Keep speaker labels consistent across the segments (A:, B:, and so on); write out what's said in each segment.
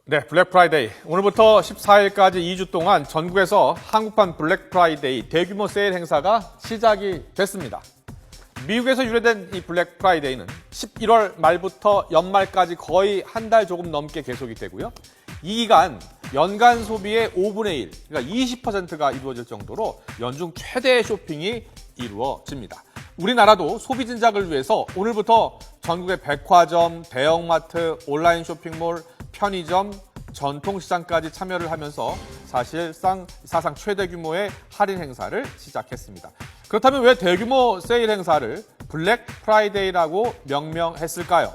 A: 네, 블랙 프라이데이. 오늘부터 14일까지 2주 동안 전국에서 한국판 블랙 프라이데이 대규모 세일 행사가 시작이 됐습니다. 미국에서 유래된 이 블랙 프라이데이는 11월 말부터 연말까지 거의 한 달 조금 넘게 계속이 되고요. 이 기간 연간 소비의 5분의 1, 그러니까 20%가 이루어질 정도로 연중 최대의 쇼핑이 이루어집니다. 우리나라도 소비 진작을 위해서 오늘부터 전국의 백화점, 대형마트, 온라인 쇼핑몰, 편의점, 전통시장까지 참여를 하면서 사실상 사상 최대 규모의 할인 행사를 시작했습니다. 그렇다면 왜 대규모 세일 행사를 블랙 프라이데이라고 명명했을까요?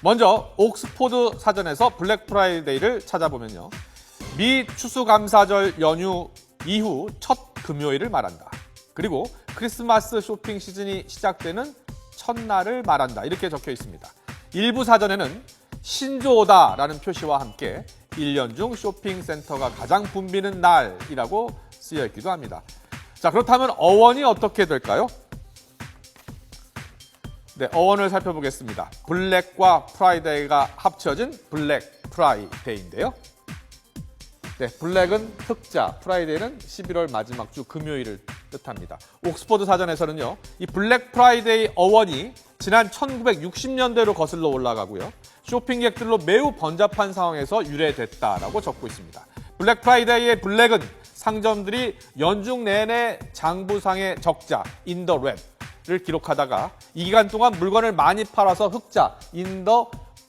A: 먼저 옥스포드 사전에서 블랙 프라이데이를 찾아보면요. 미 추수감사절 연휴 이후 첫 금요일을 말한다. 그리고 크리스마스 쇼핑 시즌이 시작되는 첫날을 말한다. 이렇게 적혀 있습니다. 일부 사전에는 신조어다라는 표시와 함께 1년 중 쇼핑센터가 가장 붐비는 날이라고 쓰여 있기도 합니다. 자, 그렇다면 어원이 어떻게 될까요? 네, 어원을 살펴보겠습니다. 블랙과 프라이데이가 합쳐진 블랙 프라이데이인데요. 네, 블랙은 흑자, 프라이데이는 11월 마지막 주 금요일을 뜻합니다. 옥스퍼드 사전에서는요, 이 블랙 프라이데이 어원이 지난 1960년대로 거슬러 올라가고요. 쇼핑객들로 매우 번잡한 상황에서 유래됐다라고 적고 있습니다. 블랙 프라이데이의 블랙은 상점들이 연중 내내 장부상의 적자, in the red를 기록하다가 이 기간 동안 물건을 많이 팔아서 흑자, in the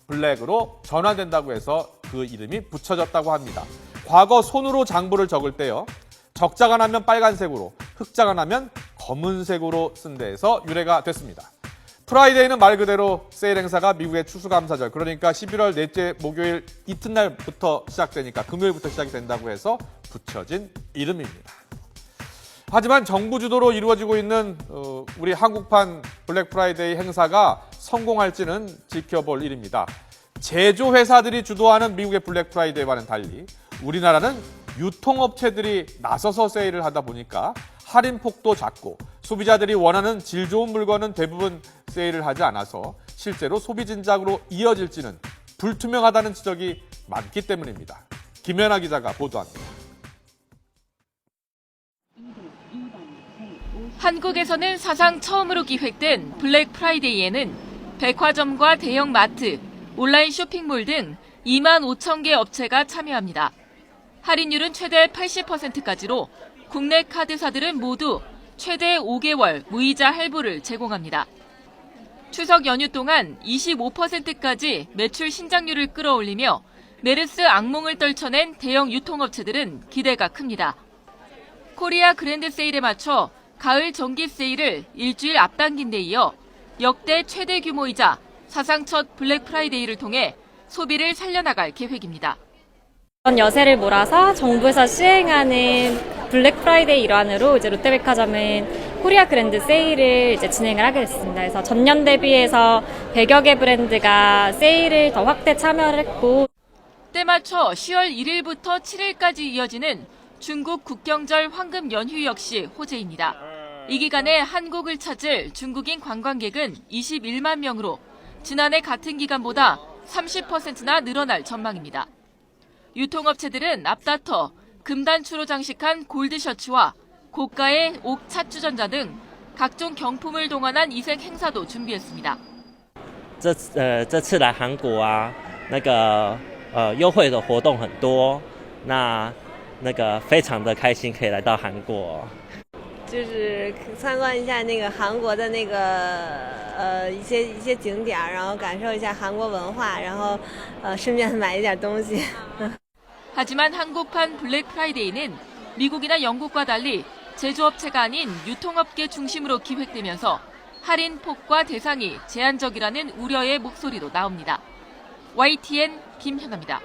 A: black으로 전환된다고 해서 그 이름이 붙여졌다고 합니다. 과거 손으로 장부를 적을 때요. 적자가 나면 빨간색으로, 흑자가 나면 검은색으로 쓴 데에서 유래가 됐습니다. 프라이데이는 말 그대로 세일 행사가 미국의 추수감사절, 그러니까 11월 넷째 목요일 이튿날부터 시작되니까 금요일부터 시작이 된다고 해서 붙여진 이름입니다. 하지만 정부 주도로 이루어지고 있는 우리 한국판 블랙 프라이데이 행사가 성공할지는 지켜볼 일입니다. 제조회사들이 주도하는 미국의 블랙 프라이데이와는 달리 우리나라는 유통업체들이 나서서 세일을 하다 보니까 할인폭도 작고 소비자들이 원하는 질 좋은 물건은 대부분 세일을 하지 않아서 실제로 소비 진작으로 이어질지는 불투명하다는 지적이 많기 때문입니다. 김연아 기자가 보도합니다.
B: 한국에서는 사상 처음으로 기획된 블랙 프라이데이에는 백화점과 대형 마트, 온라인 쇼핑몰 등 2만 5천 개 업체가 참여합니다. 할인율은 최대 80%까지로 국내 카드사들은 모두 최대 5개월 무이자 할부를 제공합니다. 추석 연휴 동안 25%까지 매출 신장률을 끌어올리며 메르스 악몽을 떨쳐낸 대형 유통업체들은 기대가 큽니다. 코리아 그랜드 세일에 맞춰 가을 정기 세일을 일주일 앞당긴 데 이어 역대 최대 규모이자 사상 첫 블랙 프라이데이를 통해 소비를 살려나갈 계획입니다.
C: 이번 여세를 몰아서 정부에서 시행하는 블랙 프라이데이 일환으로 이제 롯데백화점은 코리아 그랜드 세일을 이제 진행을 하게 됐습니다. 그래서 전년 대비해서 100여 개 브랜드가 세일을 더 확대 참여를 했고,
B: 때맞춰 10월 1일부터 7일까지 이어지는 중국 국경절 황금 연휴 역시 호재입니다. 이 기간에 한국을 찾을 중국인 관광객은 21만 명으로 지난해 같은 기간보다 30%나 늘어날 전망입니다. 유통업체들은 앞다퉈 금단추로 장식한 골드 셔츠와 고가의 옥 차추전자 등 각종 경품을 동원한 이색 행사도 준비했습니다.
D: 这次来韩国啊，优惠的活动很多，那个非常的开心可以来到韩国。
E: 就是参观一下那个韩国的那个一些景点，然后感受一下韩国文化，然后顺便买一点东西。
B: 하지만 한국판 블랙 프라이데이는 미국이나 영국과 달리 제조업체가 아닌 유통업계 중심으로 기획되면서 할인 폭과 대상이 제한적이라는 우려의 목소리도 나옵니다. YTN 김현아입니다.